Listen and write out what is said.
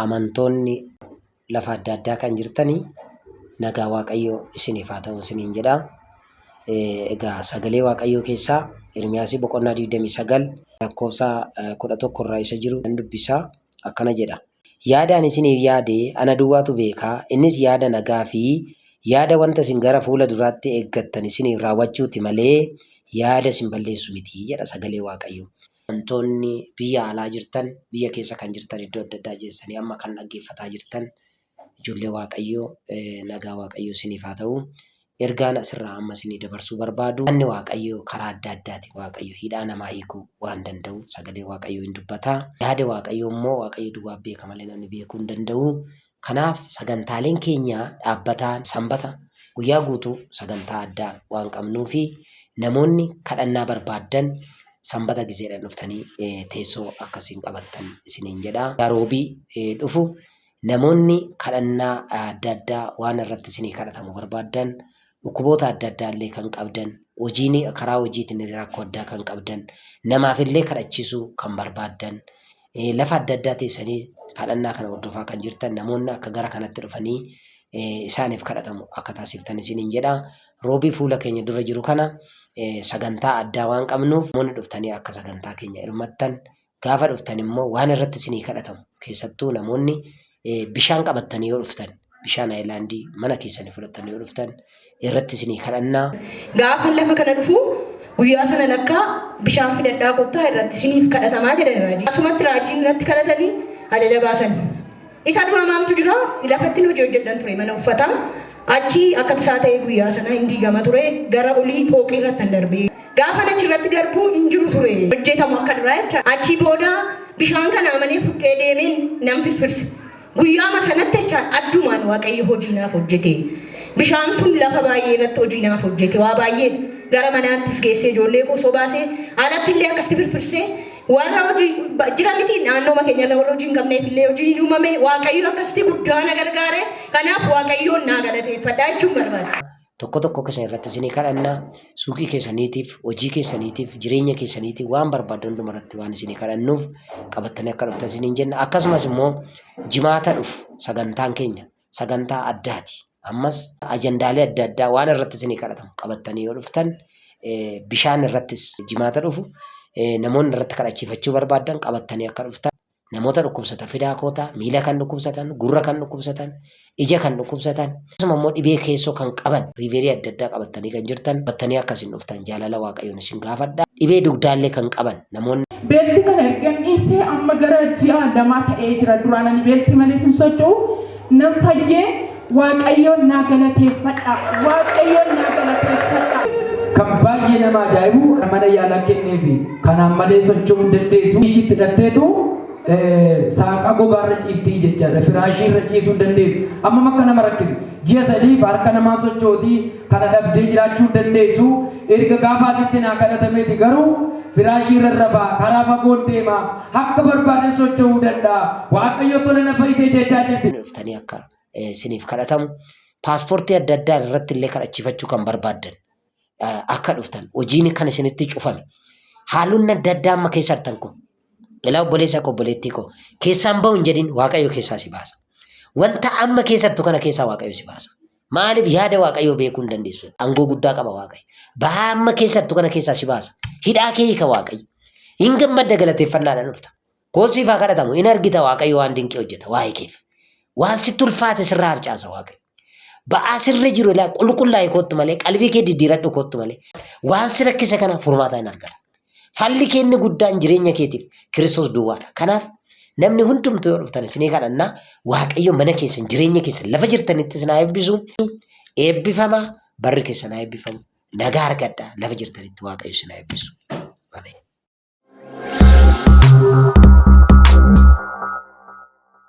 amantoonni lafa adda addaa kan jirtanii nagaa Waaqayyoo isiniif haa ta'u isiniin jedha. Egaa sagalee Waaqayyoo keessaa Ermiyaasii boqonnaa 29 lakkoofsa 11 irraa isa jiru nan dubbisaa akkana jedha. Yaadaan isiniif yaade ana duwwaatu beekaa, innis yaada nagaa fi yaada wanta isin gara fuula duraatti eeggattan isiniif raawwachuuti malee yaada isin balleessu miti jedha sagalee Waaqayyoo. Amantoonni biyya alaa jirtan, biyya keessa kan jirtan, iddoo adda addaa keessanii amma kan dhaggeeffataa jirtan ijoollee Waaqayyoo nagaa Waaqayyoo isiniif haa ta'u. Ergaan asirraa amma isinii dabarsuu barbaadu. Wanni Waaqayyoo karaa adda addaati Waaqayyo hidhaa namaa hiikuu waan danda'u sagalee Waaqayyoo hin dubbataa. Yaada Waaqayyoo immoo Waaqayyo duwwaa beeka malee namni beekuu hin danda'u. Kanaaf sagantaaleen keenya dhaabbataan sanbata guyyaa guutuu sagantaa addaa waan qabnuu fi namoonni kadhannaa barbaadan sanbata gizeedhaan dhuftanii teessoo akkasiin qabattan isiniin jedha. Roobii dhufu namoonni kadhannaa adda addaa waan irratti isinii kadhatamu barbaadan, dhukkuboota adda addaa illee kan qabdan, hojiin karaa hojiitiin rakkoo addaa kan qabdan, namaaf illee kadhachiisuu kan barbaadan, lafa adda addaa teessanii kadhannaa kana hordofaa kan jirtan namoonni akka gara kanatti dhufanii isaaniif kadhatamu akka taasiftan isiniin jedha. Roobii fuula keenya dura jiru kana sagantaa addaa waan qabnuuf namoonni dhuftanii akka sagantaa keenya hirmattan, gaafa dhuftan immoo waan irratti isinii kadhatamu keessattuu namoonni bishaan qabattanii yoo dhuftan, bishaan aayilaandii mana keessanii fudhattanii yoo dhuftan irratti isinii kadhannaa. Gaafa lafa kana dhufu guyyaa sana lakkaa bishaan fidadhaa kottaa irratti isiniif kadhatamaa jedhan raajii. Asumatti raajiin irratti kadhatanii ajaja baasan. Isa dura maaltu jira? Lafatti hojii hojjedhan ture mana uffataa. Achi akka tasaa ta'e guyyaa sana hin diigama ture, gara olii fooqii irratti hin darbee. Gaafa achi irratti darbuu hin jiru ture. Hojjetamu akka duraa jecha. Achi booda bishaan kana amanee fudhee deemeen nan firfirse. Guyyaama sanatti jecha addumaan Waaqayyo hojii naaf hojjete. Bishaan sun lafa baay'ee irratti hojii naaf hojjete. Waa baay'ee gara manaattis geessee ijoollee koo baasee alatti illee akkasitti firfirsee warra hojii jira miti naannoo keenya irra warra hojii hin qabneef illee hojii uumame Waaqayyo akkasitti guddaa na gargaare. Kanaaf Waaqayyoon naa galateeffadhaa jechuun barbaada. Tokko tokko keessan irratti isinii kadhannaa suuqii keessaniitiif, hojii keessaniitiif, jireenya keessaniitiif waan barbaaddan hundumarratti waan isinii kadhannuuf qabattanii akka dhuftan isiniin jenna. Akkasumas immoo jimaata dhufu sagantaan keenya sagantaa addaati. Ammas ajandaalee adda addaa waan irratti isinii kadhatamu qabattanii yoo dhuftan bishaan irrattis jimaata dhufu namoonni irratti kadhachiifachuu barbaadan qabattanii akka dhuftan. Namoota dhukkubsatan fidaa koota, miila kan dhukkubsatan, gurra kan dhukkubsatan, ija kan dhukkubsatan, akkasuma immoo dhibee keessoo kan qaban, riiverii adda addaa qabattanii kan jirtan, qabattanii akkasiin dhuftan jaalala Waaqayyoon isin gaafadha. Dhibee dugdaallee kan qaban namoonni. Beelti kana ergan dhiisee amma gara ji'a lamaa ta'ee jira. Duraan ani beelti malee sin socho'u nan fayyee Waaqayyoon naa galateeffadha. Waaqayyoon naa galateeffadha. Kan baay'ee nama ajaa'ibu mana yaalaa kenneefi kanaan malee socho'uu hin dandeessu. Ishiitti hidhatteetu saanqaa gogaarra ciiftii jechaadha. Firaashii irra ciisuu hin dandeessu. Amma akka nama rakkisu. Ji'a sadiif harka namaa sochootii kana dhabdee jiraachuu hin dandeessu. Erga gaafa asitti naa kadhatameeti garuu firaashii irra rafaa, karaa fagoon deemaa, akka barbaadan socho'uu danda'a. Waaqayyo tola na fayyisee jechaa jirti. Dhuftanii akka isiniif kadhatamu paaspoortii adda addaa irratti illee kadhachiifachuu kan barbaadan akka dhuftan hojiin kan isinitti cufame haalonni adda addaa amma keessa jirtan kun ilaa obboleessa koo obboleettii koo keessaan bahu hin jedhin Waaqayyo keessaa si baasa. Wanta amma keessa jirtu kana keessaa Waaqayyo si baasa. Maaliif yaada Waaqayyoo beekuu hin dandeessu? Aangoo guddaa qaba Waaqayyo. Bahaa amma keessa jirtu kana keessaa si baasa. Hidhaa kee hiika Waaqayyo. Hin gammadda galateeffannaadhaan dhufta. Koosiifaa kadhatamu hin argita Waaqayyo waan dinqii hojjeta waa'ee keef. Waan sitti ulfaate sirraa harcaasa Waaqayyo. Ba'aa sirra jiru ilaa qulqullaa'e kottu malee qalbii kee diddiiradhu kottu malee waan si rakkise kana furmaata hin argata. Falli keenni guddaan jireenya keetiif Kiristoos duwwaadha. Kanaaf namni hundumtuu yoo dhuftan isinii kadhannaa Waaqayyo mana keessan jireenya keessan lafa jirtanitti isin haa eebbisu. Eebbifamaa barri keessan haa eebbifamu. Nagaa argadhaa lafa jirtanitti Waaqayyo isin haa eebbisu. Ameen.